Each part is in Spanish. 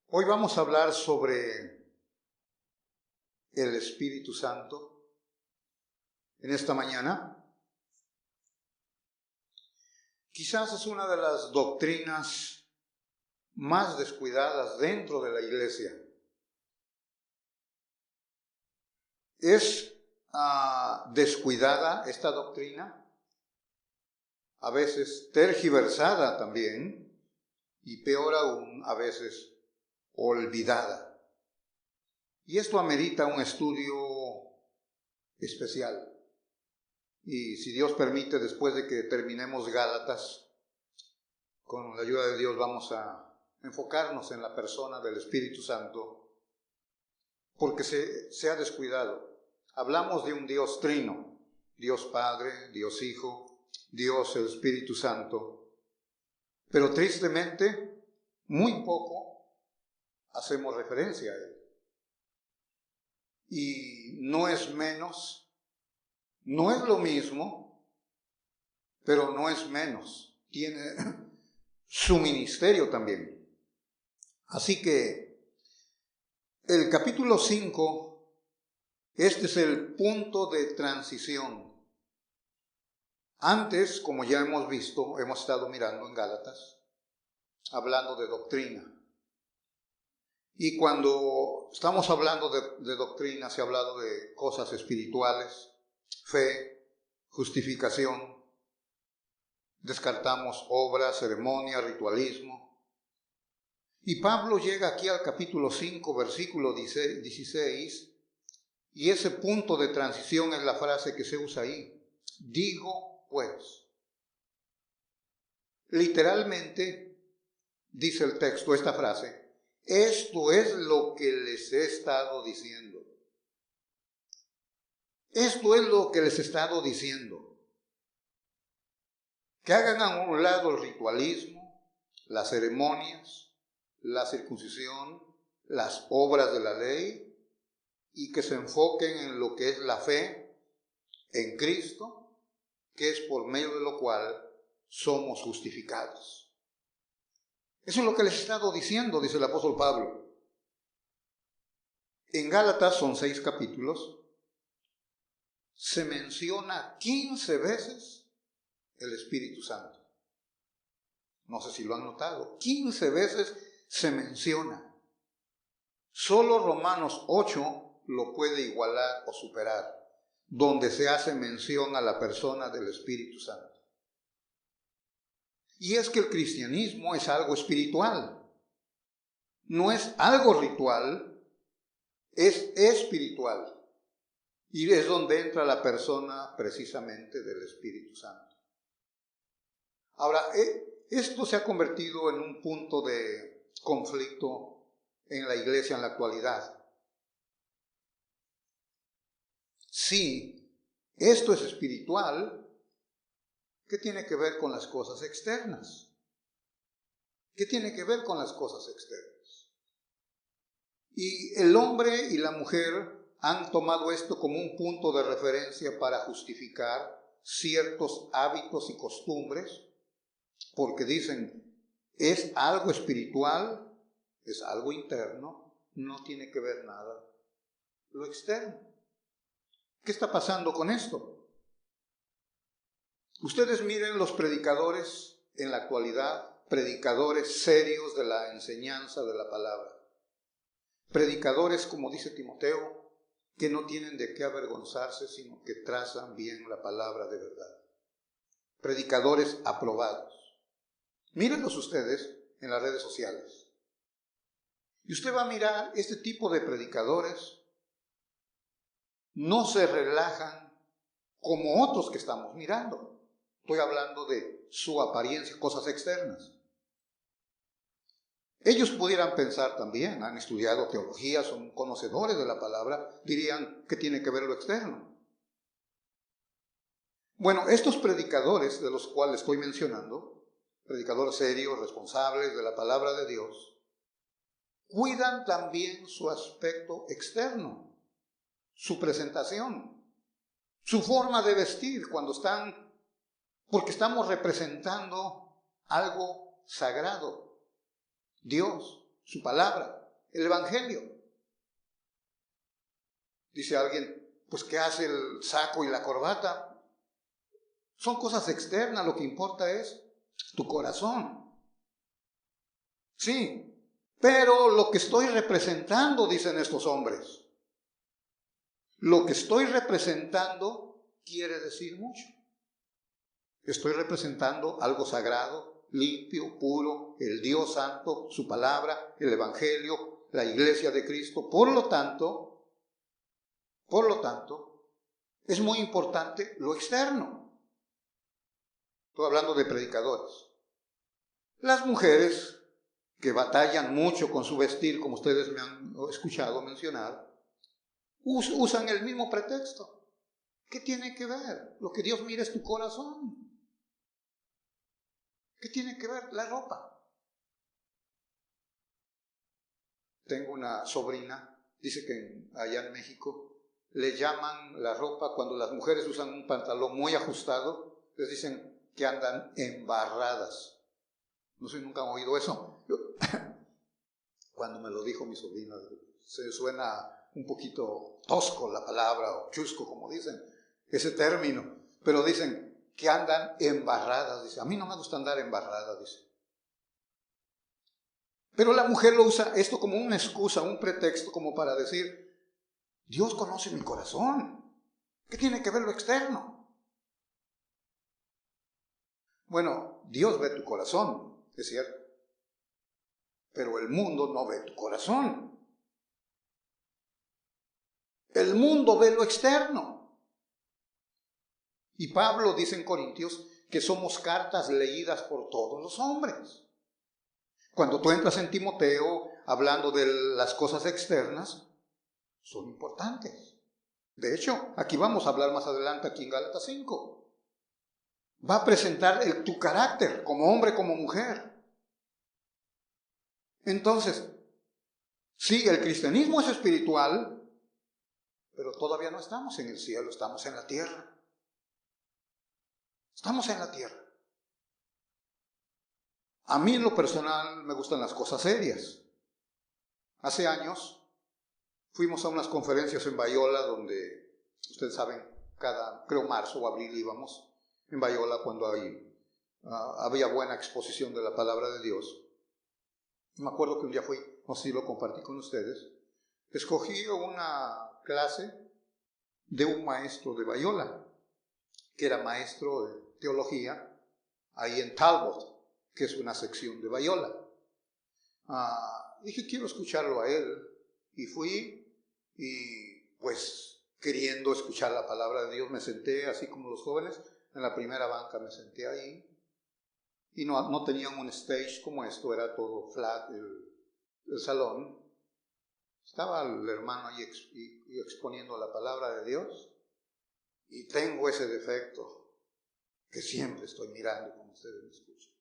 Hoy vamos a hablar sobre el Espíritu Santo en esta mañana. Quizás es una de las doctrinas más descuidadas dentro de la iglesia. Es descuidada esta doctrina, a veces tergiversada también, y peor aún, a veces olvidada. Y esto amerita un estudio especial. Y si Dios permite, después de que terminemos Gálatas, con la ayuda de Dios vamos a enfocarnos en la persona del Espíritu Santo, porque se ha descuidado. Hablamos de un Dios trino, Dios Padre, Dios Hijo, Dios el Espíritu Santo, pero tristemente muy poco hacemos referencia a Él. Y no es menos, no es lo mismo, pero no es menos. Tiene su ministerio también. Así que el capítulo 5, este es el punto de transición. Antes, como ya hemos visto, hemos estado mirando en Gálatas, hablando de doctrina. Y cuando estamos hablando de doctrina, se ha hablado de cosas espirituales, fe, justificación. Descartamos obras, ceremonias, ritualismo. Y Pablo llega aquí al capítulo 5, versículo 16, y ese punto de transición es la frase que se usa ahí. Digo pues. Literalmente, dice el texto, esta frase, esto es lo que les he estado diciendo. Esto es lo que les he estado diciendo. Que hagan a un lado el ritualismo, las ceremonias, la circuncisión, las obras de la ley, y que se enfoquen en lo que es la fe en Cristo, que es por medio de lo cual somos justificados. Eso es lo que les he estado diciendo, dice el apóstol Pablo. En Gálatas son 6 capítulos. Se menciona 15 veces el Espíritu Santo. No sé si lo han notado. 15 veces se menciona. Solo Romanos 8 lo puede igualar o superar, donde se hace mención a la persona del Espíritu Santo. Y es que el cristianismo es algo espiritual. No es algo ritual, es espiritual. Y es donde entra la persona precisamente del Espíritu Santo. Ahora, esto se ha convertido en un punto de conflicto en la iglesia en la actualidad. Sí, esto es espiritual. ¿Qué tiene que ver con las cosas externas? ¿Qué tiene que ver con las cosas externas? Y el hombre y la mujer han tomado esto como un punto de referencia para justificar ciertos hábitos y costumbres, porque dicen, es algo espiritual, es algo interno, no tiene que ver nada lo externo. ¿Qué está pasando con esto? Ustedes miren los predicadores en la actualidad, predicadores serios de la enseñanza de la palabra. Predicadores, como dice Timoteo, que no tienen de qué avergonzarse, sino que trazan bien la palabra de verdad. Predicadores aprobados. Mírenlos ustedes en las redes sociales. Y usted va a mirar este tipo de predicadores, no se relajan como otros que estamos mirando. Estoy hablando de su apariencia, cosas externas. Ellos pudieran pensar también, han estudiado teología, son conocedores de la palabra, dirían que tiene que ver lo externo. Bueno, estos predicadores de los cuales estoy mencionando, predicadores serios, responsables de la palabra de Dios, cuidan también su aspecto externo, su presentación, su forma de vestir cuando están, porque estamos representando algo sagrado. Dios, su palabra, el Evangelio. Dice alguien, pues ¿qué hace el saco y la corbata? Son cosas externas, lo que importa es tu corazón. Sí, pero lo que estoy representando, dicen estos hombres, lo que estoy representando quiere decir mucho. Estoy representando algo sagrado, limpio, puro, el Dios santo, su palabra, el Evangelio, la iglesia de Cristo. Por lo tanto, es muy importante lo externo. Estoy hablando de predicadores. Las mujeres que batallan mucho con su vestir, como ustedes me han escuchado mencionar, usan el mismo pretexto. ¿Qué tiene que ver? Lo que Dios mira es tu corazón. ¿Qué tiene que ver la ropa? Tengo una sobrina, dice que allá en México le llaman la ropa, cuando las mujeres usan un pantalón muy ajustado, les dicen que andan embarradas. No sé, nunca han oído eso. Cuando me lo dijo mi sobrina, se suena un poquito tosco la palabra, o chusco, como dicen, ese término, pero dicen que andan embarradas, dice. A mí no me gusta andar embarrada, dice. Pero la mujer lo usa esto como una excusa, un pretexto, como para decir, Dios conoce mi corazón. ¿Qué tiene que ver lo externo? Bueno, Dios ve tu corazón, es cierto. Pero el mundo no ve tu corazón. El mundo ve lo externo. Y Pablo dice en Corintios que somos cartas leídas por todos los hombres. Cuando tú entras en Timoteo hablando de las cosas externas, son importantes. De hecho, aquí vamos a hablar más adelante, aquí en Gálatas 5. Va a presentar tu carácter como hombre, como mujer. Entonces, sí, el cristianismo es espiritual, pero todavía no estamos en el cielo, estamos en la tierra. Estamos en la tierra. A mí en lo personal me gustan las cosas serias. Hace años fuimos a unas conferencias en Bayola donde, ustedes saben, creo marzo o abril íbamos en Bayola cuando había buena exposición de la palabra de Dios. Me acuerdo que un día fui, no sé si lo compartí con ustedes, escogí una clase de un maestro de Bayola, que era maestro de teología ahí en Talbot, que es una sección de Bayola. Dije, quiero escucharlo a él, y fui, y pues queriendo escuchar la palabra de Dios me senté, así como los jóvenes, en la primera banca me senté ahí, y no tenían un stage como esto, era todo flat, el salón. Estaba el hermano ahí exponiendo la palabra de Dios, y tengo ese defecto, que siempre estoy mirando como ustedes me escuchan.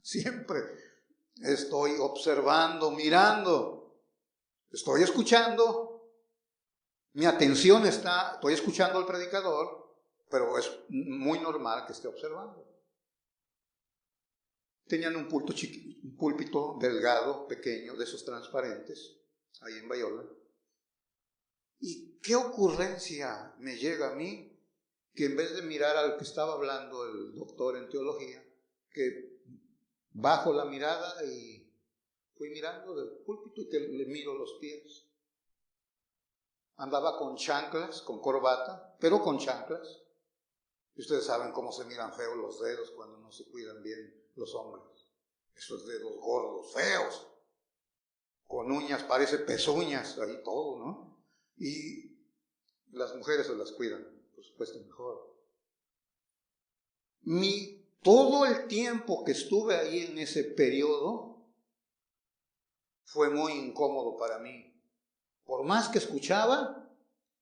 Siempre estoy observando, mirando, estoy escuchando, mi atención estoy escuchando al predicador, pero es muy normal que esté observando. Tenían un púlpito delgado, pequeño, de esos transparentes, ahí en Bayola. ¿Y qué ocurrencia me llega a mí? Que en vez de mirar al que estaba hablando el doctor en teología, que bajo la mirada y fui mirando del púlpito y que le miro los pies. Andaba con chanclas, con corbata, pero con chanclas. Y ustedes saben cómo se miran feos los dedos cuando no se cuidan bien los hombres. Esos dedos gordos, feos, con uñas, parece pezuñas, ahí todo, ¿no? Y las mujeres se las cuidan, por supuesto, mejor. Todo el tiempo que estuve ahí en ese periodo fue muy incómodo para mí. Por más que escuchaba,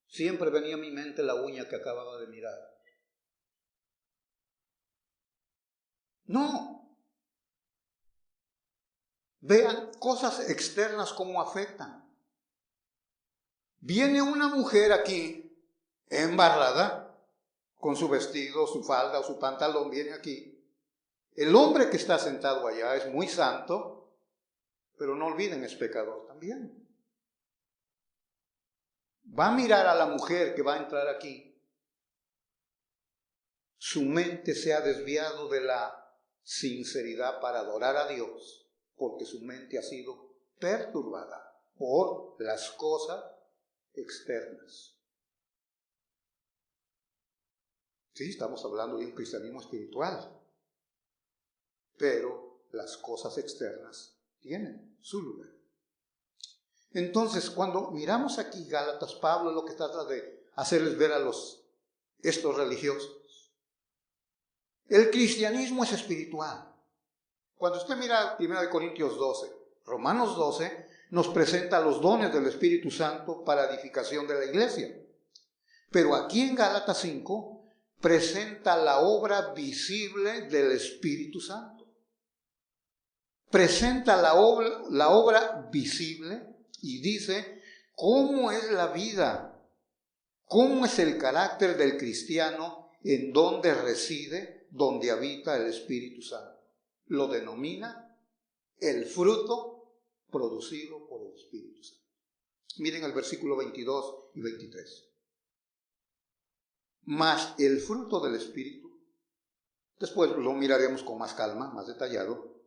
siempre venía a mi mente la uña que acababa de mirar. No. Vean cosas externas cómo afectan. Viene una mujer aquí, embarrada, con su vestido, su falda o su pantalón, viene aquí. El hombre que está sentado allá es muy santo, pero no olviden, es pecador también. Va a mirar a la mujer que va a entrar aquí. Su mente se ha desviado de la sinceridad para adorar a Dios, porque su mente ha sido perturbada por las cosas externas. Sí, estamos hablando de un cristianismo espiritual, pero las cosas externas tienen su lugar. Entonces, cuando miramos aquí Gálatas, Pablo lo que trata de hacerles ver a estos religiosos, el cristianismo es espiritual. Cuando usted mira 1 Corintios 12, Romanos 12, nos presenta los dones del Espíritu Santo para edificación de la iglesia. Pero aquí en Gálatas 5 presenta la obra visible del Espíritu Santo. Presenta la obra visible y dice cómo es la vida, cómo es el carácter del cristiano en donde reside, donde habita el Espíritu Santo. Lo denomina el fruto producido por el Espíritu Santo. Miren el versículo 22 y 23. Mas el fruto del Espíritu, después lo miraremos con más calma, más detallado,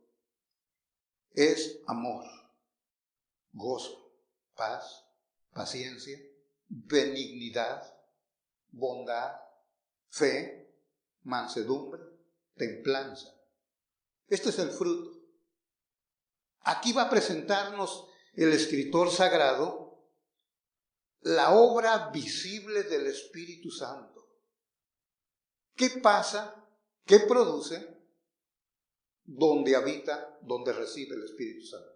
es amor, gozo, paz, paciencia, benignidad, bondad, fe, mansedumbre, templanza. Este es el fruto. Aquí va a presentarnos el escritor sagrado la obra visible del Espíritu Santo. ¿Qué pasa? ¿Qué produce? Donde habita, donde reside el Espíritu Santo.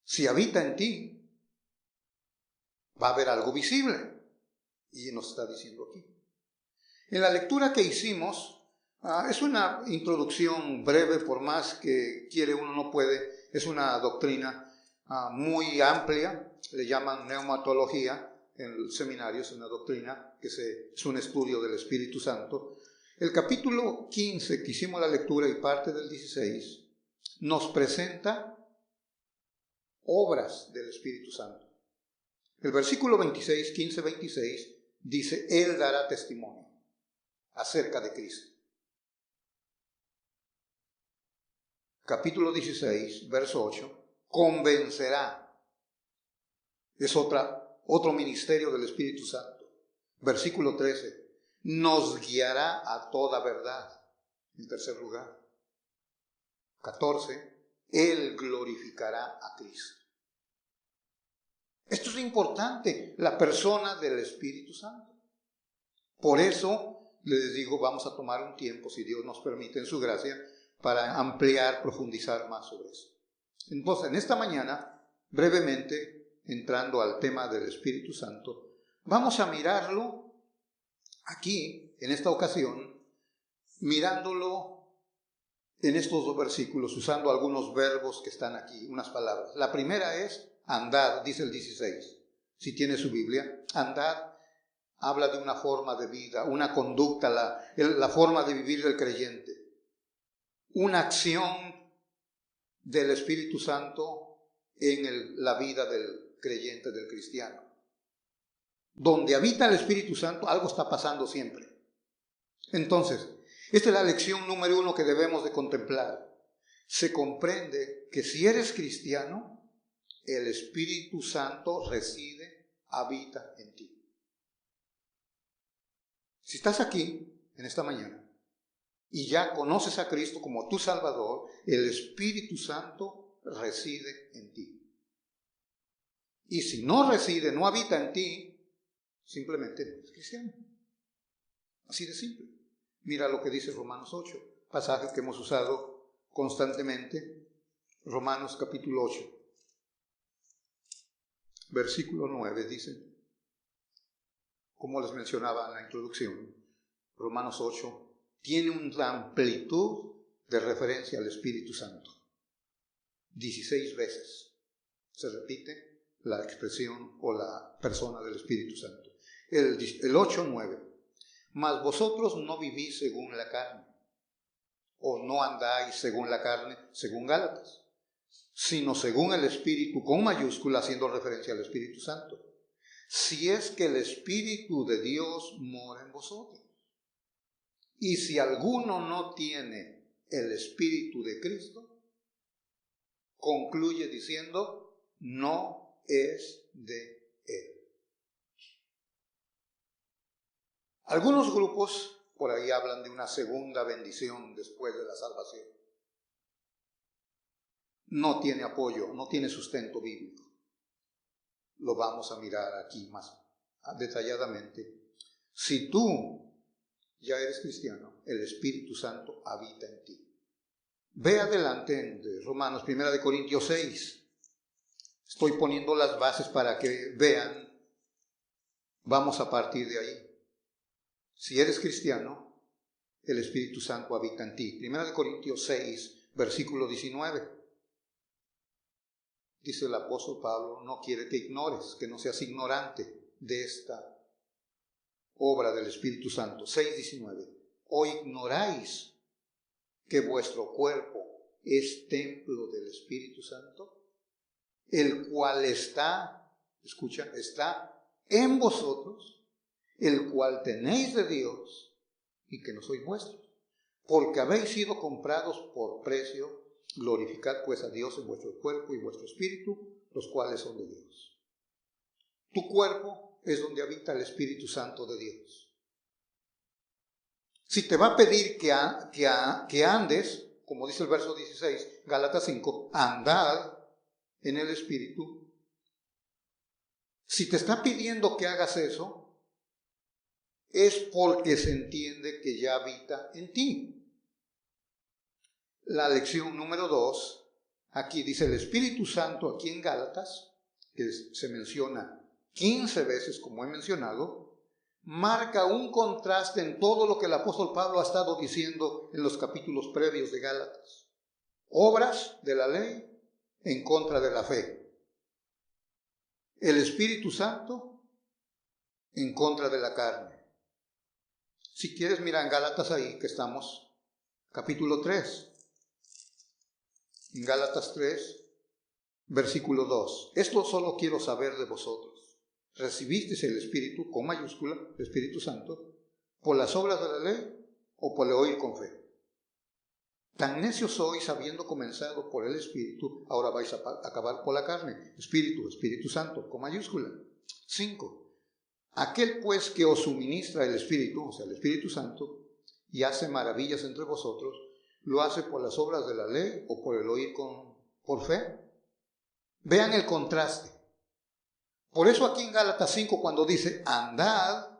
Si habita en ti, va a haber algo visible. Y nos está diciendo aquí. En la lectura que hicimos, es una introducción breve, por más que quiere uno no puede. Es una doctrina muy amplia, le llaman neumatología en el seminario, es una doctrina que es un estudio del Espíritu Santo. El capítulo 15 que hicimos la lectura y parte del 16 nos presenta obras del Espíritu Santo. El versículo 26, 15-26 dice, Él dará testimonio acerca de Cristo. Capítulo 16, verso 8, convencerá. Es otro ministerio del Espíritu Santo. Versículo 13, nos guiará a toda verdad. En tercer lugar. 14, Él glorificará a Cristo. Esto es importante, la persona del Espíritu Santo. Por eso les digo, vamos a tomar un tiempo, si Dios nos permite en su gracia, para ampliar, profundizar más sobre eso. Entonces, en esta mañana, brevemente, entrando al tema del Espíritu Santo, vamos a mirarlo aquí, en esta ocasión, mirándolo en estos dos versículos, usando algunos verbos que están aquí, unas palabras. La primera es andad, dice el 16. Si tiene su Biblia, andad habla de una forma de vida, una conducta, la forma de vivir del creyente. Una acción del Espíritu Santo en la vida del creyente, del cristiano. Donde habita el Espíritu Santo, algo está pasando siempre. Entonces, esta es la lección número 1 que debemos de contemplar. Se comprende que si eres cristiano, el Espíritu Santo reside, habita en ti. Si estás aquí, en esta mañana, y ya conoces a Cristo como tu Salvador, el Espíritu Santo reside en ti. Y si no reside, no habita en ti, simplemente no eres cristiano. Así de simple. Mira lo que dice Romanos 8, pasaje que hemos usado constantemente. Romanos capítulo 8, versículo 9 dice, como les mencionaba en la introducción, Romanos 8 tiene una amplitud de referencia al Espíritu Santo. 16 veces se repite la expresión o la persona del Espíritu Santo. El 8:9. Mas vosotros no vivís según la carne, o no andáis según la carne, según Gálatas, sino según el Espíritu, con mayúscula, haciendo referencia al Espíritu Santo. Si es que el Espíritu de Dios mora en vosotros. Y si alguno no tiene el Espíritu de Cristo, concluye diciendo, no es de Él. Algunos grupos por ahí hablan de una segunda bendición después de la salvación. No tiene apoyo, no tiene sustento bíblico. Lo vamos a mirar aquí más detalladamente. Si tú ya eres cristiano, el Espíritu Santo habita en ti. Ve adelante en Romanos, 1 Corintios 6. Estoy poniendo las bases para que vean. Vamos a partir de ahí. Si eres cristiano, el Espíritu Santo habita en ti. 1 Corintios 6, versículo 19. Dice el apóstol Pablo, no quiere que ignores, que no seas ignorante de esta obra del Espíritu Santo. 6:19. ¿O ignoráis que vuestro cuerpo es templo del Espíritu Santo? El cual está, escucha, está en vosotros, el cual tenéis de Dios y que no sois vuestros, porque habéis sido comprados por precio. Glorificad pues a Dios en vuestro cuerpo y vuestro espíritu, los cuales son de Dios. Tu cuerpo es donde habita el Espíritu Santo de Dios. Si te va a pedir que andes, como dice el verso 16, Gálatas 5, andad en el Espíritu. Si te está pidiendo que hagas eso, es porque se entiende que ya habita en ti. La lección número 2, aquí dice el Espíritu Santo, aquí en Gálatas, que se menciona 15 veces como he mencionado, marca un contraste en todo lo que el apóstol Pablo ha estado diciendo en los capítulos previos de Gálatas. Obras de la ley en contra de la fe. El Espíritu Santo en contra de la carne. Si quieres, mira en Gálatas ahí que estamos, capítulo 3. En Gálatas 3, versículo 2. Esto solo quiero saber de vosotros. ¿Recibisteis el Espíritu, con mayúscula, el Espíritu Santo, por las obras de la ley o por el oír con fe? Tan necios sois, habiendo comenzado por el Espíritu, ahora vais a acabar por la carne. Espíritu Santo, con mayúscula. 5. Aquel pues que os suministra el Espíritu, o sea, el Espíritu Santo, y hace maravillas entre vosotros, ¿lo hace por las obras de la ley o por el oír por fe? Vean el contraste. Por eso aquí en Gálatas 5, cuando dice andad,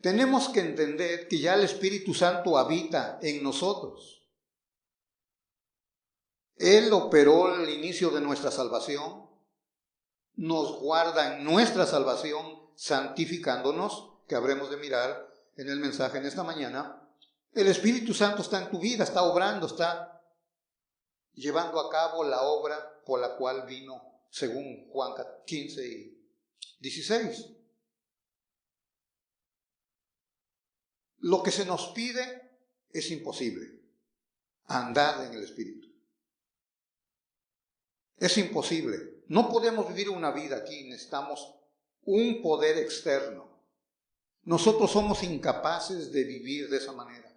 tenemos que entender que ya el Espíritu Santo habita en nosotros. Él operó el inicio de nuestra salvación, nos guarda en nuestra salvación, santificándonos, que habremos de mirar en el mensaje en esta mañana. El Espíritu Santo está en tu vida, está obrando, está llevando a cabo la obra por la cual vino, según Juan 15 y 16. Lo que se nos pide es imposible. Andar en el Espíritu. Es imposible. No podemos vivir una vida aquí, necesitamos un poder externo. Nosotros somos incapaces de vivir de esa manera.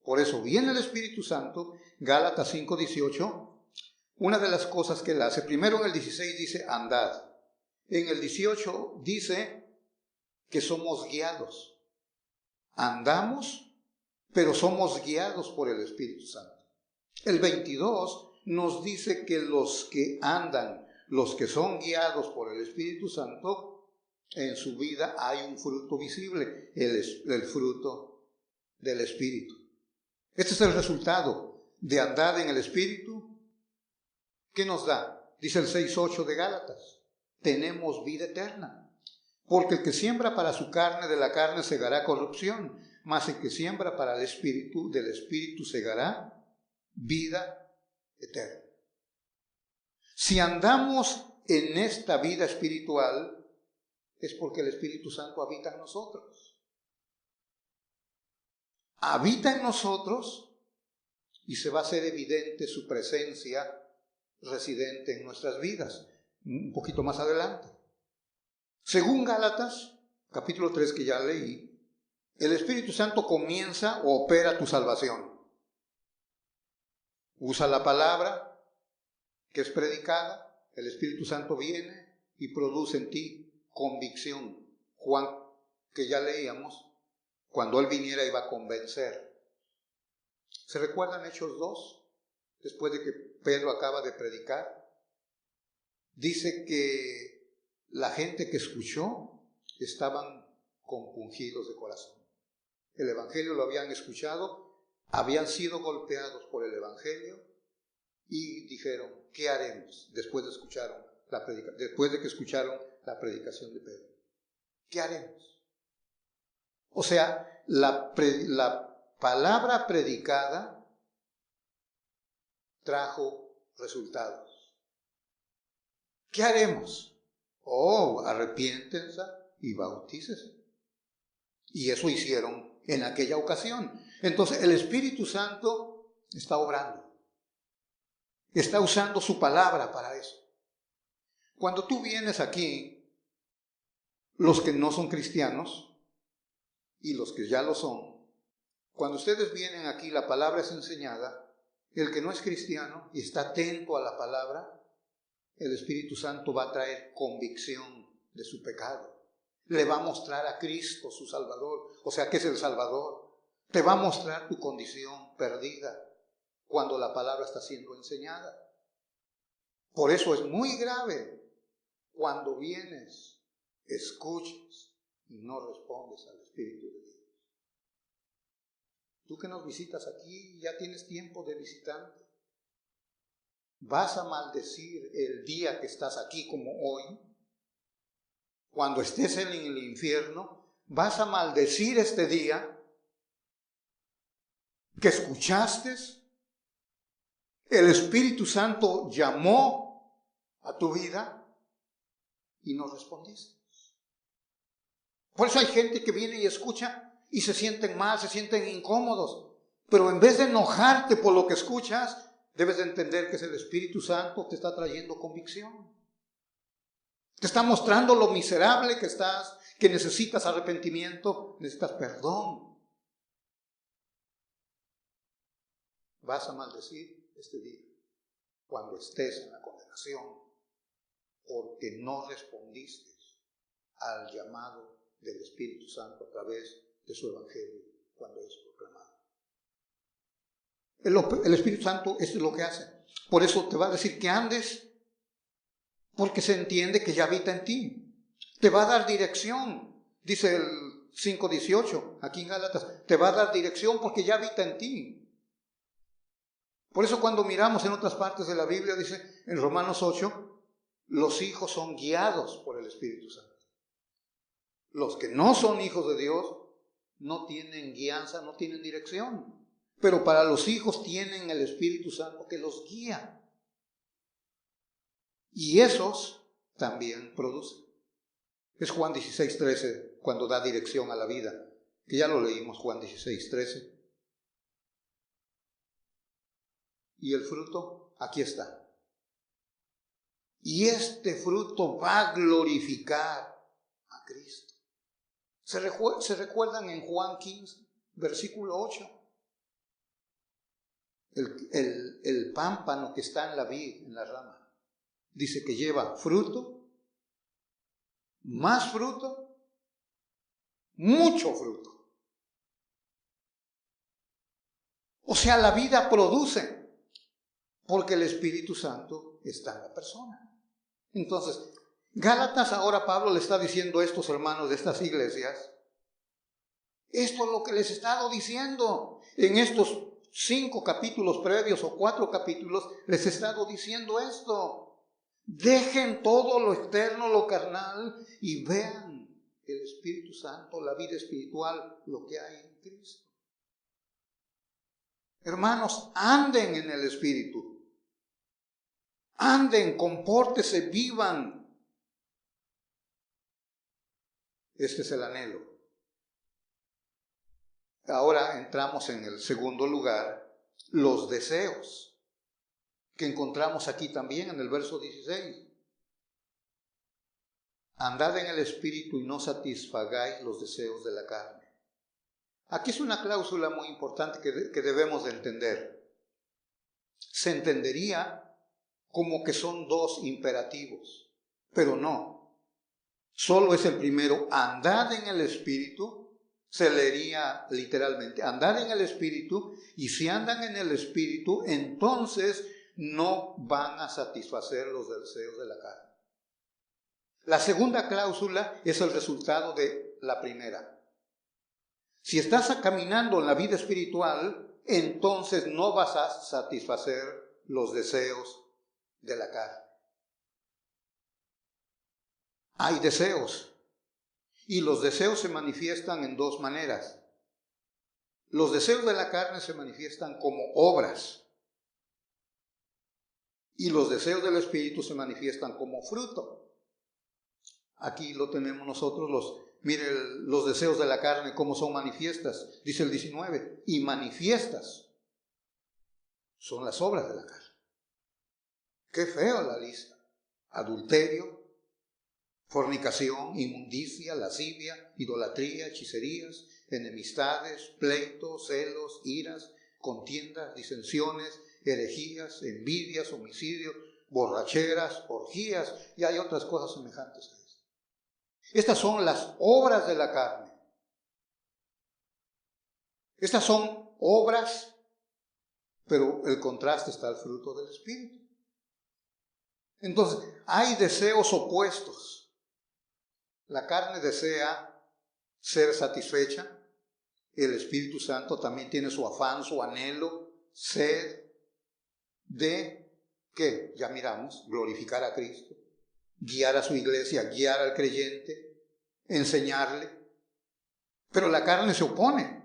Por eso viene el Espíritu Santo, Gálatas 5:18, una de las cosas que él hace, primero en el 16 dice andad, en el 18 dice que somos guiados. Andamos, pero somos guiados por el Espíritu Santo. El 22 nos dice que los que andan, los que son guiados por el Espíritu Santo, en su vida hay un fruto visible, el fruto del Espíritu. Este es el resultado de andar en el Espíritu. ¿Qué nos da? Dice el 6:8 de Gálatas. Tenemos vida eterna. Porque el que siembra para su carne, de la carne segará corrupción. Mas el que siembra para el Espíritu, del Espíritu segará vida eterna. Si andamos en esta vida espiritual, es porque el Espíritu Santo habita en nosotros. Habita en nosotros y se va a hacer evidente su presencia residente en nuestras vidas, un poquito más adelante. Según Gálatas, capítulo 3 que ya leí, el Espíritu Santo comienza o opera tu salvación. Usa la palabra que es predicada, el Espíritu Santo viene y produce en ti convicción. Juan, que ya leíamos, cuando Él viniera iba a convencer. ¿Se recuerdan Hechos 2? Después de que Pedro acaba de predicar. Dice que la gente que escuchó estaban compungidos de corazón. El Evangelio lo habían escuchado, habían sido golpeados por el Evangelio y dijeron, ¿qué haremos? Después de que escucharon la predicación de Pedro. ¿Qué haremos? O sea, la palabra predicada trajo resultados. ¿Qué haremos? Arrepiéntense y bautícese. Y eso hicieron en aquella ocasión. Entonces el Espíritu Santo está obrando. Está usando su palabra para eso. Cuando tú vienes aquí, los que no son cristianos y los que ya lo son, cuando ustedes vienen aquí, la palabra es enseñada. El que no es cristiano y está atento a la palabra, el Espíritu Santo va a traer convicción de su pecado. Le va a mostrar a Cristo, su Salvador. O sea, ¿qué es el Salvador? Te va a mostrar tu condición perdida cuando la palabra está siendo enseñada. Por eso es muy grave cuando vienes, escuchas y no respondes al Espíritu de Dios. Tú que nos visitas aquí, ya tienes tiempo de visitante. ¿Vas a maldecir el día que estás aquí como hoy? Cuando estés en el infierno, ¿vas a maldecir este día que escuchaste? El Espíritu Santo llamó a tu vida y no respondiste. Por eso hay gente que viene y escucha y se sienten mal, se sienten incómodos. Pero en vez de enojarte por lo que escuchas, debes de entender que es el Espíritu Santo que te está trayendo convicción. Te está mostrando lo miserable que estás, que necesitas arrepentimiento, necesitas perdón. Vas a maldecir este día cuando estés en la condenación porque no respondiste al llamado del Espíritu Santo a través de su Evangelio cuando es proclamado. El Espíritu Santo esto es lo que hace. Por eso te va a decir que andes, porque se entiende que ya habita en ti. Te va a dar dirección, dice el 5:18 aquí en Gálatas. Te va a dar dirección porque ya habita en ti. Por eso cuando miramos en otras partes de la Biblia, dice en Romanos 8, los hijos son guiados por el Espíritu Santo. Los que no son hijos de Dios no tienen guianza, no tienen dirección. Pero para los hijos tienen el Espíritu Santo que los guía. Y esos también producen. Es Juan 16:13 cuando da dirección a la vida. Que ya lo leímos, Juan 16:13. Y el fruto, aquí está. Y este fruto va a glorificar a Cristo. ¿Se recuerdan en Juan 15, versículo 8? El pámpano que está en la vid, en la rama. Dice que lleva fruto, más fruto, mucho fruto. O sea, la vida produce porque el Espíritu Santo está en la persona. Entonces, Gálatas, ahora Pablo le está diciendo a estos hermanos de estas iglesias, esto es lo que les he estado diciendo en estos 5 capítulos previos o 4 capítulos, les he estado diciendo esto. Dejen todo lo externo, lo carnal y vean el Espíritu Santo, la vida espiritual, lo que hay en Cristo. Hermanos, anden en el Espíritu. Anden, compórtese, vivan. Este es el anhelo. Ahora entramos en el segundo lugar los deseos, que encontramos aquí también en el verso 16. Andad en el Espíritu y no satisfagáis los deseos de la carne. Aquí es una cláusula muy importante que debemos de entender. Se entendería como que son dos imperativos, pero no. Solo es el primero, andad en el Espíritu, se leería literalmente, andad en el Espíritu, y si andan en el Espíritu, entonces no van a satisfacer los deseos de la carne. La segunda cláusula es el resultado de la primera. Si estás caminando en la vida espiritual, entonces no vas a satisfacer los deseos de la carne. Hay deseos, y los deseos se manifiestan en dos maneras. Los deseos de la carne se manifiestan como obras, y los deseos del Espíritu se manifiestan como fruto. Aquí lo tenemos nosotros, los deseos de la carne, cómo son manifiestas. Dice el 19, y manifiestas son las obras de la carne. Qué feo la lista. Adulterio, fornicación, inmundicia, lascivia, idolatría, hechicerías, enemistades, pleitos, celos, iras, contiendas, disensiones, herejías, envidias, homicidios, borracheras, orgías, y hay otras cosas semejantes a esto. Estas son las obras de la carne. Estas son obras, pero el contraste está al fruto del Espíritu. Entonces, hay deseos opuestos. La carne desea ser satisfecha. El Espíritu Santo también tiene su afán, su anhelo, sed de, ¿qué? Ya miramos, glorificar a Cristo, guiar a su iglesia, guiar al creyente, enseñarle. Pero la carne se opone.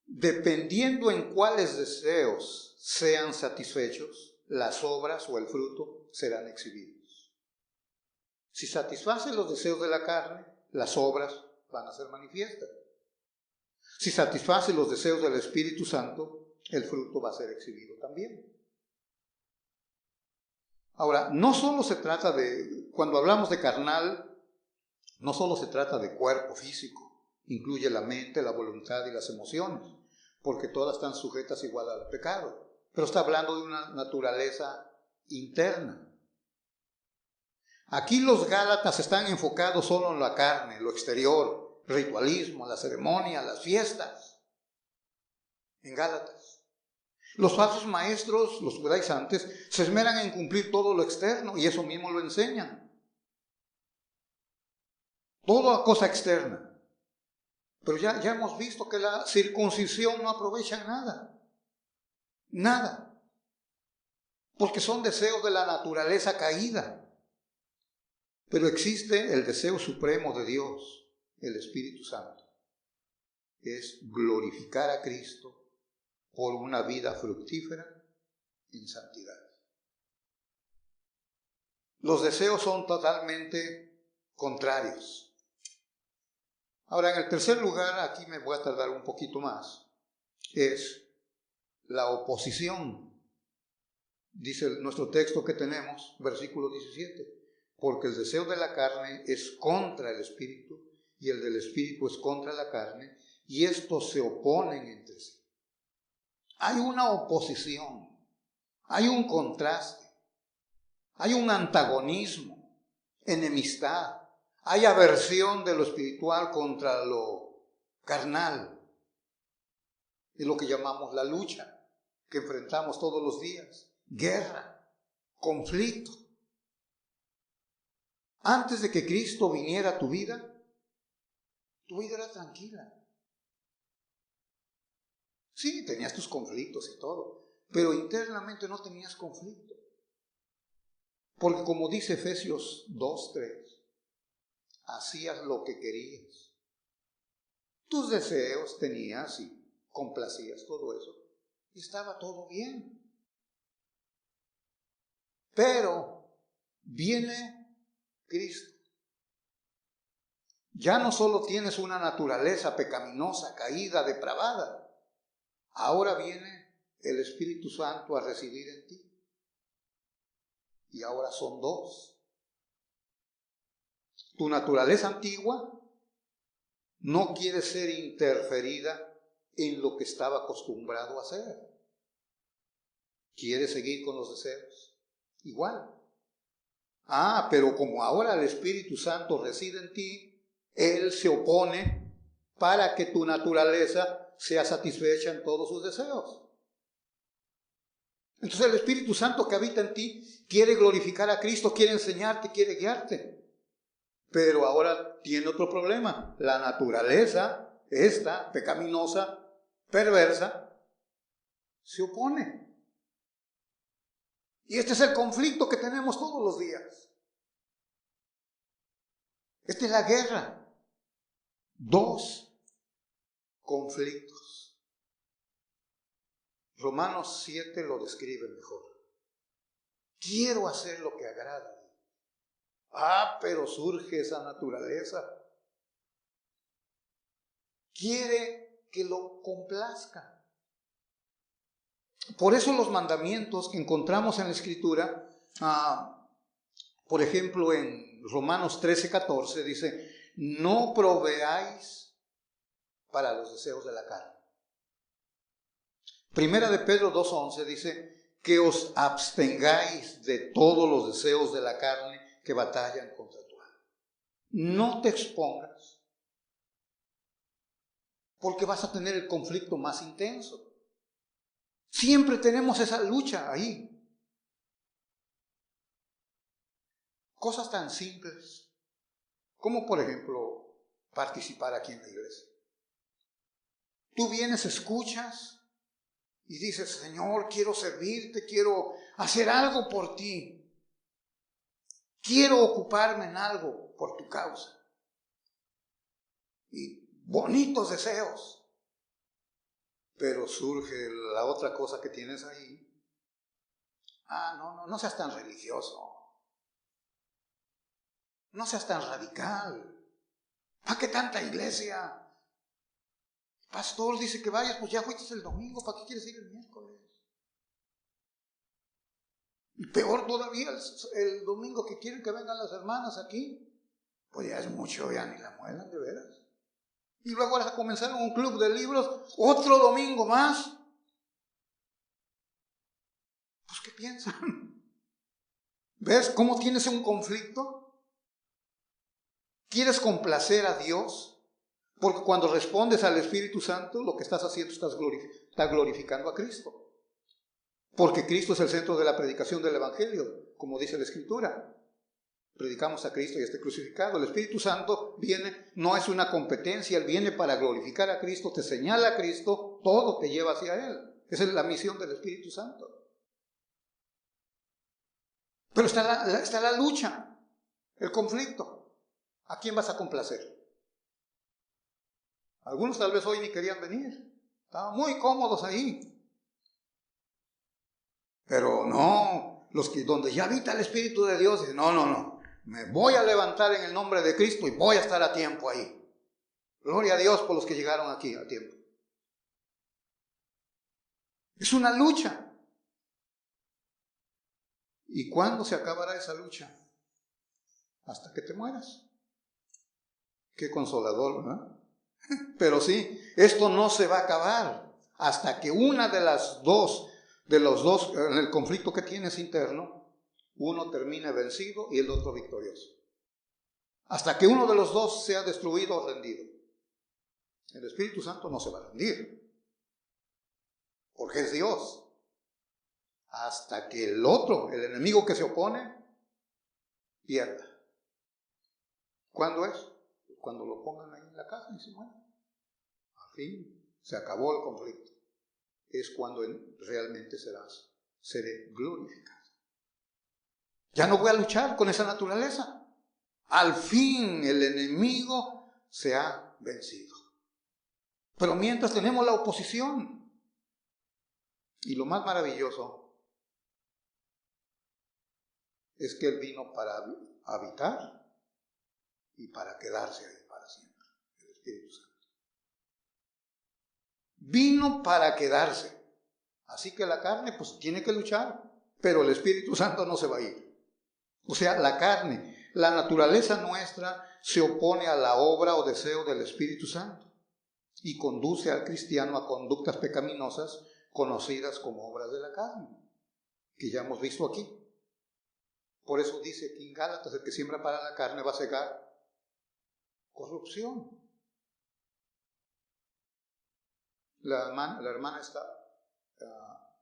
Dependiendo en cuáles deseos sean satisfechos, las obras o el fruto serán exhibidos. Si satisface los deseos de la carne, las obras van a ser manifiestas. Si satisface los deseos del Espíritu Santo, el fruto va a ser exhibido también. Ahora, no solo se trata de, cuando hablamos de carnal, no solo se trata de cuerpo físico, incluye la mente, la voluntad y las emociones, porque todas están sujetas igual al pecado. Pero está hablando de una naturaleza interna. Aquí los Gálatas están enfocados solo en la carne, lo exterior, ritualismo, la ceremonia, las fiestas. En Gálatas. Los falsos maestros, los judaizantes, se esmeran en cumplir todo lo externo y eso mismo lo enseñan. Toda cosa externa. Pero ya hemos visto que la circuncisión no aprovecha nada. Nada. Porque son deseos de la naturaleza caída. Pero existe el deseo supremo de Dios, el Espíritu Santo. Es glorificar a Cristo por una vida fructífera en santidad. Los deseos son totalmente contrarios. Ahora, en el tercer lugar, aquí me voy a tardar un poquito más, es la oposición. Dice nuestro texto que tenemos, versículo 17, porque el deseo de la carne es contra el Espíritu y el del Espíritu es contra la carne, y estos se oponen entre sí. Hay una oposición, hay un contraste, hay un antagonismo, enemistad, hay aversión de lo espiritual contra lo carnal. Es lo que llamamos la lucha que enfrentamos todos los días. Guerra, conflicto. Antes de que Cristo viniera a tu vida era tranquila. Sí, tenías tus conflictos y todo, pero internamente no tenías conflicto. Porque como dice Efesios 2:3, hacías lo que querías. Tus deseos tenías y complacías todo eso. Y estaba todo bien. Pero viene Cristo. Ya no solo tienes una naturaleza pecaminosa, caída, depravada, ahora viene el Espíritu Santo a residir en ti. Y ahora son dos. Tu naturaleza antigua no quiere ser interferida en lo que estaba acostumbrado a hacer. Quiere seguir con los deseos. Igual. Pero como ahora el Espíritu Santo reside en ti, Él se opone para que tu naturaleza sea satisfecha en todos sus deseos. Entonces el Espíritu Santo que habita en ti quiere glorificar a Cristo, quiere enseñarte, quiere guiarte. Pero ahora tiene otro problema. La naturaleza, esta pecaminosa, perversa, se opone. Y este es el conflicto que tenemos todos los días. Esta es la guerra. Dos conflictos. Romanos 7 lo describe mejor. Quiero hacer lo que agrada. Pero surge esa naturaleza. Quiere que lo complazca. Por eso los mandamientos que encontramos en la Escritura, por ejemplo en Romanos 13:14 dice, no proveáis para los deseos de la carne. Primera de Pedro 2:11 dice que os abstengáis de todos los deseos de la carne que batallan contra tu alma. No te expongas, porque vas a tener el conflicto más intenso. Siempre tenemos esa lucha ahí. Cosas tan simples como, por ejemplo, participar aquí en la iglesia. Tú vienes, escuchas y dices, Señor, quiero servirte, quiero hacer algo por ti. Quiero ocuparme en algo por tu causa. Y bonitos deseos. Pero surge la otra cosa que tienes ahí. No seas tan religioso. No seas tan radical. ¿Para qué tanta iglesia? El pastor dice que vayas, pues ya fuiste el domingo, ¿para qué quieres ir el miércoles? Y peor todavía, el domingo que quieren que vengan las hermanas aquí, pues ya es mucho, ya ni la muelan de veras. Y luego vas a comenzar un club de libros, otro domingo más. Pues, ¿qué piensan? ¿Ves cómo tienes un conflicto? ¿Quieres complacer a Dios? Porque cuando respondes al Espíritu Santo, lo que estás haciendo, estás glorificando a Cristo. Porque Cristo es el centro de la predicación del Evangelio, como dice la Escritura. Predicamos a Cristo y está crucificado. El Espíritu Santo viene, no es una competencia, Él viene para glorificar a Cristo, te señala a Cristo, todo te lleva hacia Él. Esa es la misión del Espíritu Santo. Pero está la lucha, el conflicto. ¿A quién vas a complacer? Algunos tal vez hoy ni querían venir. Estaban muy cómodos ahí. Pero no, los que donde ya habita el Espíritu de Dios, dicen, no. Me voy a levantar en el nombre de Cristo y voy a estar a tiempo ahí. Gloria a Dios por los que llegaron aquí a tiempo. Es una lucha. ¿Y cuándo se acabará esa lucha? Hasta que te mueras. Qué consolador, ¿verdad? Pero sí, esto no se va a acabar hasta que una de los dos, en el conflicto que tienes interno, uno termine vencido y el otro victorioso. Hasta que uno de los dos sea destruido o rendido. El Espíritu Santo no se va a rendir, porque es Dios. Hasta que el otro, el enemigo que se opone, pierda. ¿Cuándo es? Cuando lo pongan ahí en la caja y se muera. Al fin, se acabó el conflicto. Es cuando realmente seré glorificado. Ya no voy a luchar con esa naturaleza. Al fin el enemigo se ha vencido. Pero mientras tenemos la oposición. Y lo más maravilloso es que Él vino para habitar y para quedarse ahí para siempre. El Espíritu Santo. vino para quedarse. Así que la carne pues tiene que luchar, pero el Espíritu Santo no se va a ir. O sea, la carne, la naturaleza nuestra se opone a la obra o deseo del Espíritu Santo y conduce al cristiano a conductas pecaminosas conocidas como obras de la carne, que ya hemos visto aquí. Por eso dice aquí en Gálatas, el que siembra para la carne va a segar corrupción. La hermana está,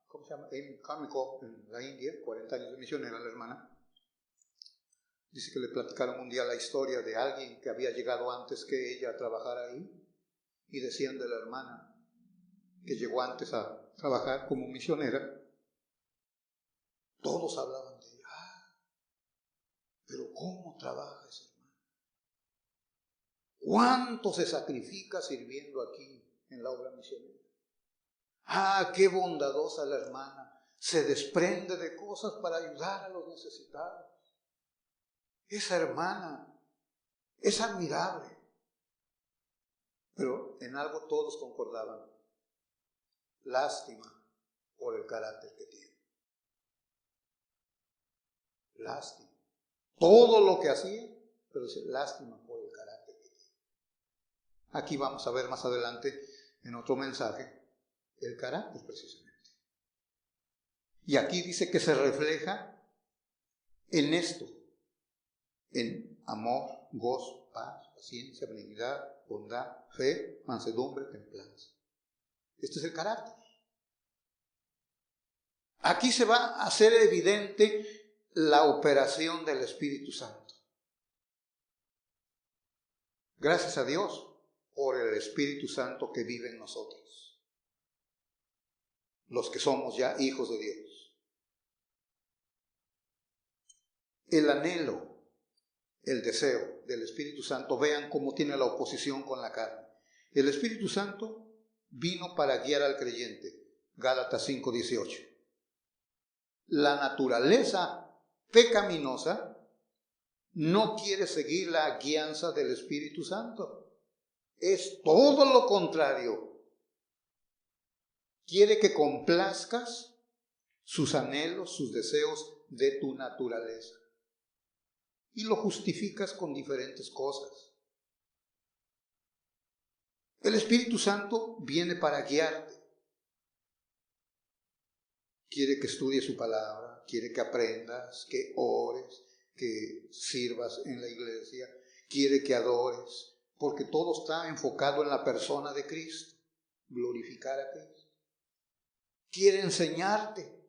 ¿cómo se llama? En Carmichael, en la India, 40 años de misionera la hermana. Dice que le platicaron un día la historia de alguien que había llegado antes que ella a trabajar ahí, y decían de la hermana que llegó antes a trabajar como misionera. Todos hablaban de ella. Pero ¿cómo trabaja esa hermana? ¿Cuánto se sacrifica sirviendo aquí en la obra misionera? Qué bondadosa la hermana. Se desprende de cosas para ayudar a los necesitados. Esa hermana es admirable. Pero en algo todos concordaban. Lástima por el carácter que tiene. Lástima. Todo lo que hacía, pero dice, lástima por el carácter que tiene. Aquí vamos a ver más adelante en otro mensaje el carácter precisamente. Y aquí dice que se refleja en esto, en amor, gozo, paz, paciencia, benignidad, bondad, fe, mansedumbre, templanza. Este es el carácter. Aquí se va a hacer evidente la operación del Espíritu Santo. Gracias a Dios por el Espíritu Santo que vive en nosotros, los que somos ya hijos de Dios. El anhelo, el deseo del Espíritu Santo, vean cómo tiene la oposición con la carne. El Espíritu Santo vino para guiar al creyente, Gálatas 5:18. La naturaleza pecaminosa no quiere seguir la guianza del Espíritu Santo. Es todo lo contrario. Quiere que complazcas sus anhelos, sus deseos de tu naturaleza. Y lo justificas con diferentes cosas. El Espíritu Santo viene para guiarte. Quiere que estudies su palabra, quiere que aprendas, que ores, que sirvas en la iglesia, quiere que adores, porque todo está enfocado en la persona de Cristo, glorificar a Cristo. Quiere enseñarte.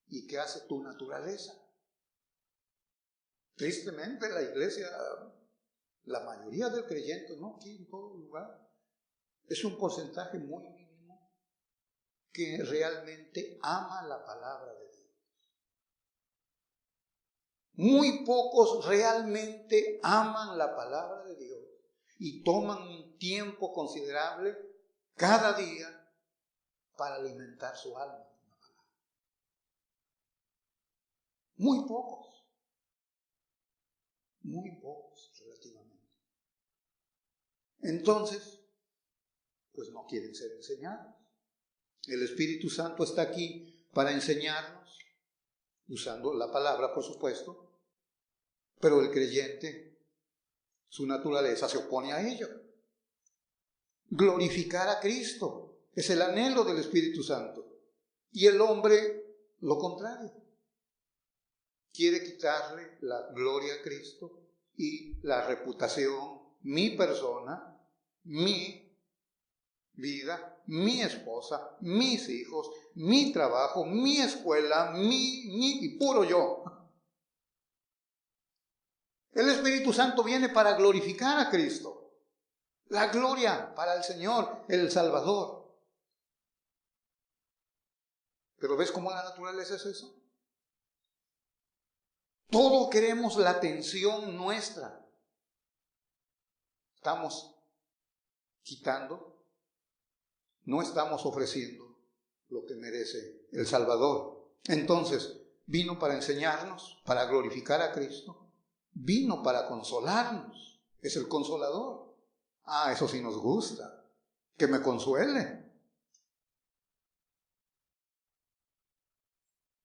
¿Y qué hace tu naturaleza? Tristemente la iglesia, la mayoría de creyentes, ¿no? Aquí en todo lugar, es un porcentaje muy mínimo que realmente ama la palabra de Dios. Muy pocos realmente aman la palabra de Dios y toman un tiempo considerable cada día para alimentar su alma con la palabra. Muy pocos relativamente. Entonces, pues no quieren ser enseñados. El Espíritu Santo está aquí para enseñarnos, usando la palabra, por supuesto, pero el creyente, su naturaleza se opone a ello. Glorificar a Cristo es el anhelo del Espíritu Santo. Y el hombre, lo contrario. Quiere quitarle la gloria a Cristo y la reputación, mi persona, mi vida, mi esposa, mis hijos, mi trabajo, mi escuela, y puro yo. El Espíritu Santo viene para glorificar a Cristo. La gloria para el Señor, el Salvador. ¿Pero ves cómo la naturaleza es eso? Todo queremos la atención nuestra. Estamos quitando. No estamos ofreciendo lo que merece el Salvador. Entonces, vino para enseñarnos, para glorificar a Cristo. Vino para consolarnos. Es el consolador. Eso sí nos gusta. que me consuele.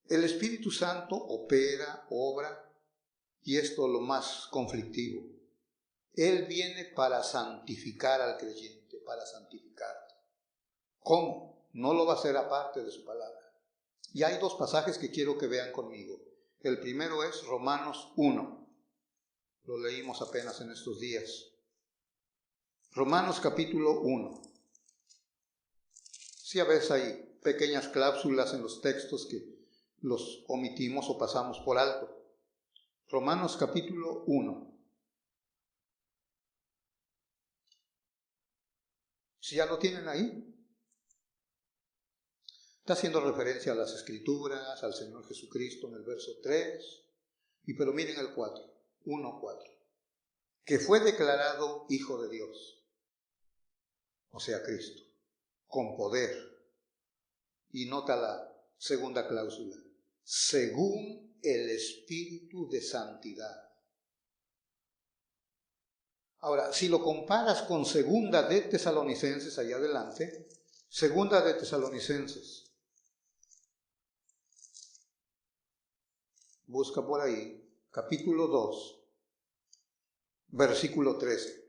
El Espíritu Santo opera, obra, y esto es lo más conflictivo. Él viene para santificar al creyente, para santificarte. ¿Cómo? No lo va a hacer aparte de su palabra. Y hay dos pasajes que quiero que vean conmigo. El primero es Romanos 1. Lo leímos apenas en estos días. Romanos capítulo 1. Sí, a veces hay pequeñas cláusulas en los textos que los omitimos o pasamos por alto. Romanos capítulo 1. Si ya lo tienen ahí. Está haciendo referencia a las Escrituras, al Señor Jesucristo en el verso 3. Pero miren el 4. 1:4. Que fue declarado Hijo de Dios. O sea, Cristo. Con poder. Y nota la segunda cláusula. Según el Espíritu de Santidad. Ahora, si lo comparas con Segunda de Tesalonicenses, allá adelante, Segunda de Tesalonicenses, busca por ahí, capítulo 2, versículo 13.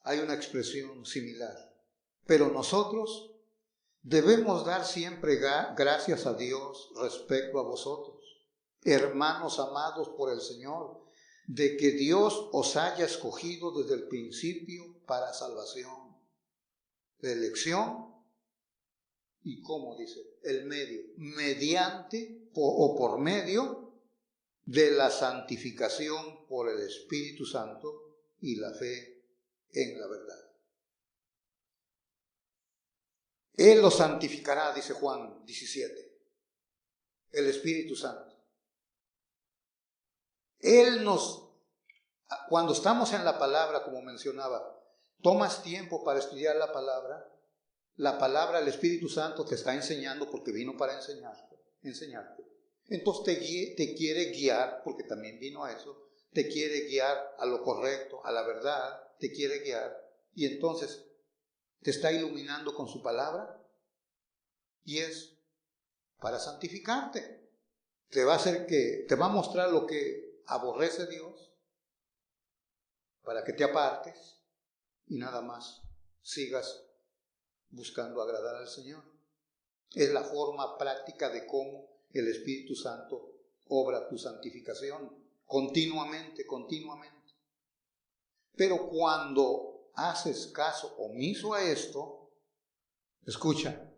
Hay una expresión similar. Pero nosotros debemos dar siempre gracias a Dios respecto a vosotros, hermanos amados por el Señor, de que Dios os haya escogido desde el principio para salvación, de elección, y ¿cómo dice? El medio, mediante o por medio de la santificación por el Espíritu Santo y la fe en la verdad. Él los santificará, dice Juan 17, el Espíritu Santo. Él cuando estamos en la palabra, como mencionaba, tomas tiempo para estudiar la palabra, el Espíritu Santo te está enseñando porque vino para enseñarte. Entonces te quiere guiar, porque también vino a eso, te quiere guiar a lo correcto, a la verdad, te quiere guiar, y entonces te está iluminando con su palabra, y es para santificarte. Te va a mostrar lo que aborrece Dios, para que te apartes y nada más sigas buscando agradar al Señor. Es la forma práctica de cómo el Espíritu Santo obra tu santificación continuamente. Pero cuando haces caso omiso a esto, escucha,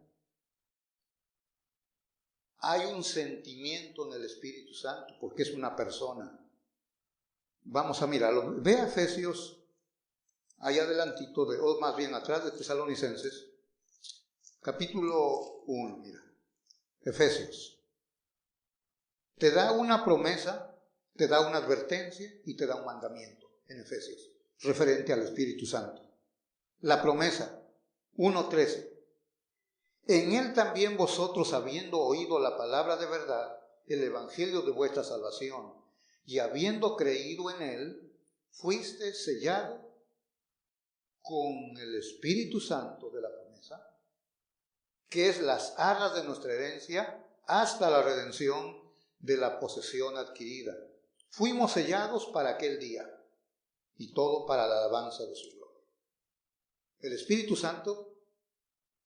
hay un sentimiento en el Espíritu Santo porque es una persona. Vamos a mirarlo. Ve a Efesios, allá adelantito, o más bien atrás de Tesalonicenses, capítulo 1, mira. Efesios. Te da una promesa, te da una advertencia y te da un mandamiento en Efesios, referente al Espíritu Santo. La promesa, 1:13. En él también vosotros, habiendo oído la palabra de verdad, el evangelio de vuestra salvación, y habiendo creído en él, fuiste sellado con el Espíritu Santo de la promesa, que es las arras de nuestra herencia, hasta la redención de la posesión adquirida. Fuimos sellados para aquel día, y todo para la alabanza de su gloria. El Espíritu Santo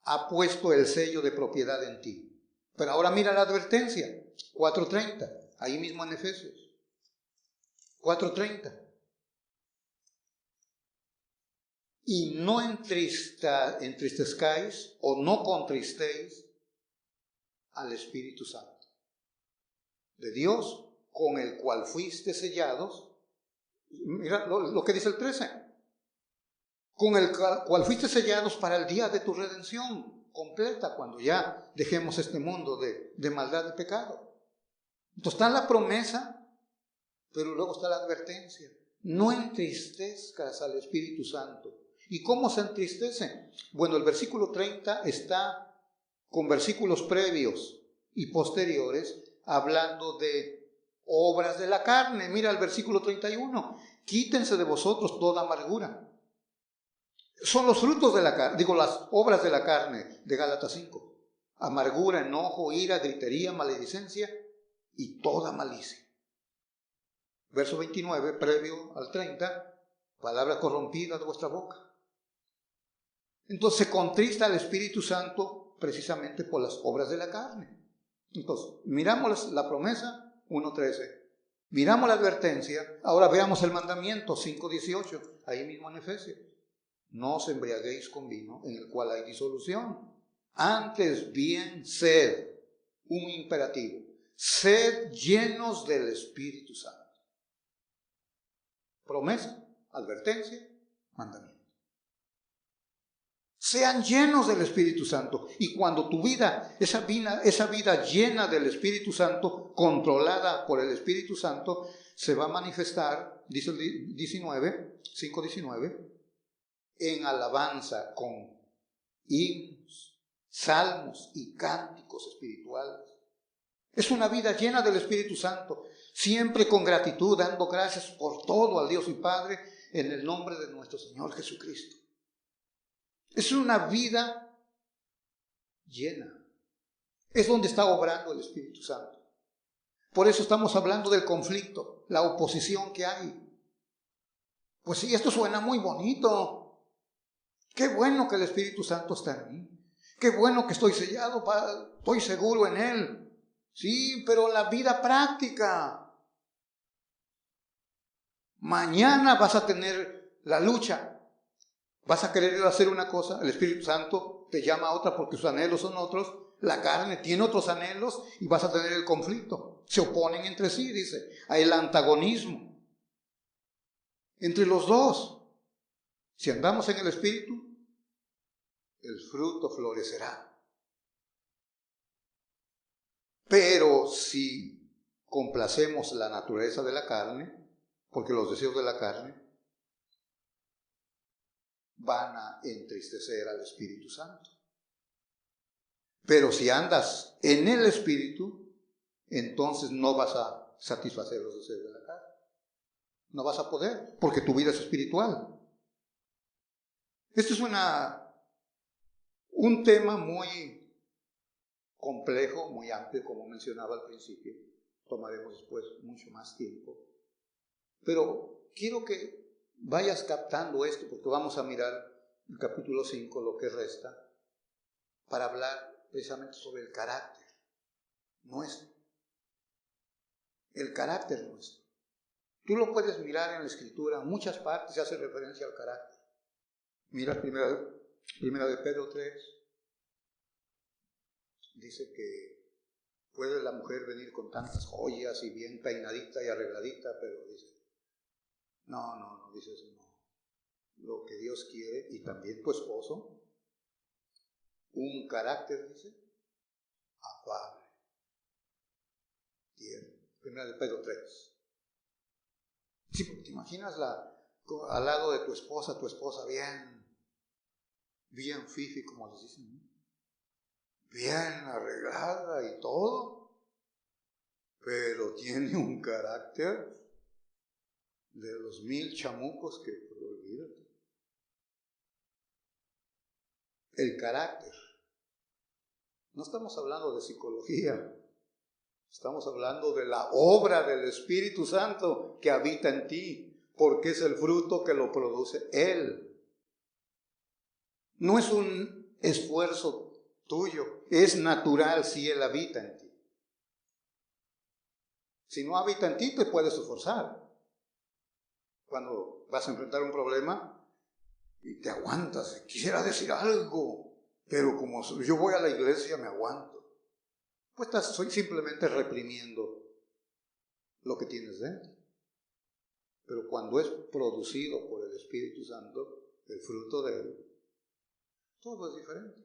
ha puesto el sello de propiedad en ti. Pero ahora mira la advertencia, 4:30, ahí mismo en Efesios. 4:30. Y no entristezcáis o no contristéis al Espíritu Santo de Dios, con el cual fuiste sellados. Mira lo que dice el 13. Con el cual fuiste sellados para el día de tu redención completa, cuando ya dejemos este mundo de maldad y pecado. Entonces está la promesa, pero luego está la advertencia. No entristezcas al Espíritu Santo. ¿Y cómo se entristece? Bueno, el versículo 30 está con versículos previos y posteriores hablando de obras de la carne. Mira el versículo 31. Quítense de vosotros toda amargura, Son los frutos de la carne, digo, las obras de la carne, de Gálatas 5. Amargura, enojo, ira, gritería, maledicencia y toda malicia. Verso 29, previo al 30, palabra corrompida de vuestra boca. Entonces se contrista al Espíritu Santo precisamente por las obras de la carne. Entonces, miramos la promesa, 1:13. Miramos la advertencia, ahora veamos el mandamiento, 5:18, ahí mismo en Efesios. No os embriaguéis con vino, en el cual hay disolución. Antes bien, sed, un imperativo, sed llenos del Espíritu Santo. Promesa, advertencia, mandamiento. Sean llenos del Espíritu Santo. Y cuando tu vida, esa vida llena del Espíritu Santo, controlada por el Espíritu Santo, se va a manifestar, dice el 5:19, en alabanza con himnos, salmos y cánticos espirituales. Es una vida llena del Espíritu Santo, siempre con gratitud, dando gracias por todo al Dios y Padre, en el nombre de nuestro Señor Jesucristo. Es una vida llena. Es donde está obrando el Espíritu Santo. Por eso estamos hablando del conflicto, la oposición que hay. Pues sí, esto suena muy bonito. Qué bueno que el Espíritu Santo está en mí. Qué bueno que estoy sellado, estoy seguro en Él. Sí, pero la vida práctica. Mañana vas a tener la lucha. Vas a querer hacer una cosa, el Espíritu Santo te llama a otra porque sus anhelos son otros. La carne tiene otros anhelos y vas a tener el conflicto. Se oponen entre sí, dice. Hay el antagonismo entre los dos. Si andamos en el Espíritu, el fruto florecerá. Pero si complacemos la naturaleza de la carne, porque los deseos de la carne van a entristecer al Espíritu Santo. Pero si andas en el Espíritu, entonces no vas a satisfacer los deseos de la carne. No vas a poder, porque tu vida es espiritual. Esto es un tema muy complejo, muy amplio, como mencionaba al principio. Tomaremos después mucho más tiempo. Pero quiero que vayas captando esto, porque vamos a mirar el capítulo 5, lo que resta, para hablar precisamente sobre el carácter nuestro. El carácter nuestro. Tú lo puedes mirar en la Escritura, en muchas partes se hace referencia al carácter. Mira primera de Pedro 3. Dice que puede la mujer venir con tantas joyas y bien peinadita y arregladita, pero dice, no, dice eso no. Lo que Dios quiere, y también tu esposo, un carácter, dice, afable, tierno. Primera de Pedro 3. Sí, porque te imaginas al lado de tu esposa bien fifi, como les dicen, ¿no? Bien arreglada y todo, pero tiene un carácter de los 1000 chamucos que, pues, olvídate. El carácter. No estamos hablando de psicología, estamos hablando de la obra del Espíritu Santo que habita en ti, porque es el fruto que lo produce Él. No es un esfuerzo tuyo, es natural si Él habita en ti. Si no habita en ti, te puedes esforzar. Cuando vas a enfrentar un problema y te aguantas, quisiera decir algo, pero como yo voy a la iglesia me aguanto. Pues estás simplemente reprimiendo lo que tienes dentro. Pero cuando es producido por el Espíritu Santo, el fruto de Él, todo es diferente.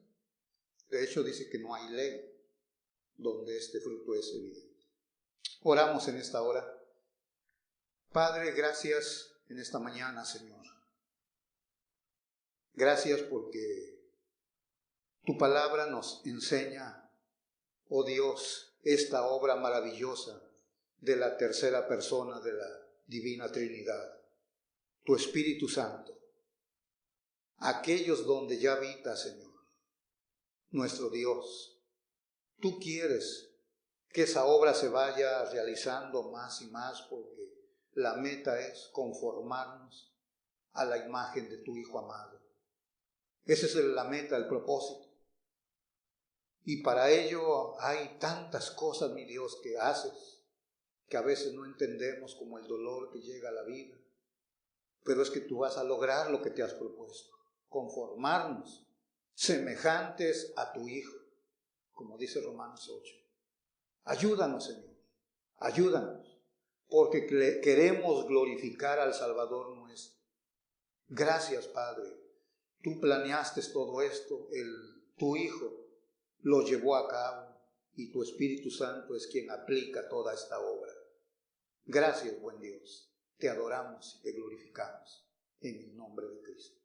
De hecho, dice que no hay ley donde este fruto es evidente. Oramos en esta hora. Padre, gracias en esta mañana, Señor. Gracias porque tu palabra nos enseña, oh Dios, esta obra maravillosa de la tercera persona de la Divina Trinidad, tu Espíritu Santo. aquellos donde ya habita, Señor, nuestro Dios. Tú quieres que esa obra se vaya realizando más y más, porque la meta es conformarnos a la imagen de tu Hijo amado. Esa es la meta, el propósito. Y para ello hay tantas cosas, mi Dios, que haces, que a veces no entendemos, como el dolor que llega a la vida. Pero es que tú vas a lograr lo que te has propuesto, conformarnos, semejantes a tu Hijo, como dice Romanos 8. Ayúdanos, Señor, ayúdanos, porque queremos glorificar al Salvador nuestro. Gracias, Padre. Tú planeaste todo esto, tu Hijo lo llevó a cabo y tu Espíritu Santo es quien aplica toda esta obra. Gracias, buen Dios. Te adoramos y te glorificamos en el nombre de Cristo.